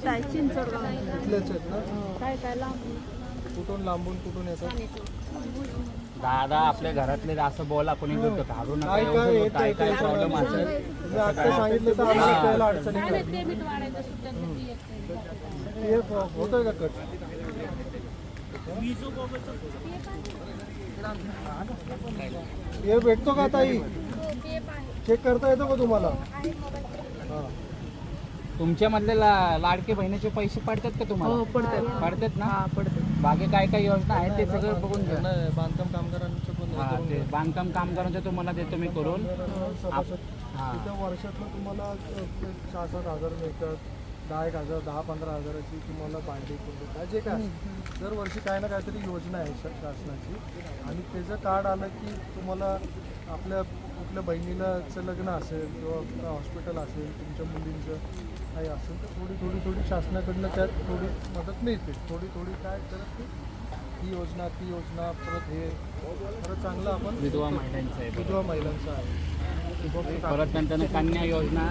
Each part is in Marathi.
इथं आहे चिंचोडगाव. इथलेच आहेत ना? काय काय लांब कुठून लांबून कुठून येतात? दादा आपल्या घरातले असं बोला कोणी घाबरू नका. काय काय येत काय काय प्रॉब्लेम तुम्ही असेल आता सांगितलं तर आम्ही शिकायला अडचणी काय नाही. नाही, पेमेंट वाढायचं सुट्ट्यांसाठी येत हे होतोय का कट? हे भेटतो का ताई? चेक करता येतो का तुम्हाला? हां. तुमच्या मधले लाडके बहिणीचे पैसे पडतात का तुम्हाला? पडतात ना? पडतात. बाकी काय काय योजना आहेत ते सगळं बघून घ्या. नाही, बांधकाम कामगारांचं पण हा, ते बांधकाम कामगारांचं तुम्हाला देतो मी करून. हां. तिथं वर्षातनं तुम्हाला 6-7 हजार मिळतात. 10-1,000 10-15 हजाराची तुम्हाला भांडी काय जे काय दरवर्षी काय ना काहीतरी योजना आहे शासनाची. आणि त्याचं कार्ड आलं की तुम्हाला आपल्या कुठल्या बहिणीलाचं लग्न असेल किंवा हॉस्पिटल असेल तुमच्या मुलींचं काही असेल तर थोडी शासनाकडनं त्यात थोडी मदत मिळते. थोडी काय करत ही योजना ती योजना परत हे परत चांगलं आपण विधवा महिलांचं आहे. विधवा महिलांचं आहे. परत नंतर कन्या योजना.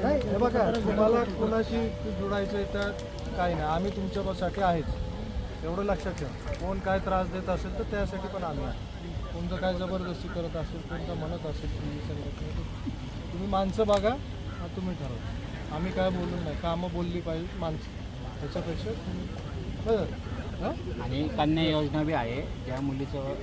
नाही हे बघा तुम्हाला कोणाशी जोडायचं तर काही नाही, आम्ही तुमच्यासाठी आहेच एवढं लक्षात ठेवा. कोण काय त्रास देत असेल तर त्यासाठी पण आम्ही आहे. कोणतं काय जबरदस्ती करत असेल कोणतं म्हणत असेल तुम्ही संघटना तुम्ही माणसं बघा तुम्ही ठरवा. आम्ही काय बोलून नाही, कामं बोलली पाहिजे माणसं त्याच्यापेक्षा तुम्ही बरं. आणि कन्या योजना बी आहे ज्या मुलीचं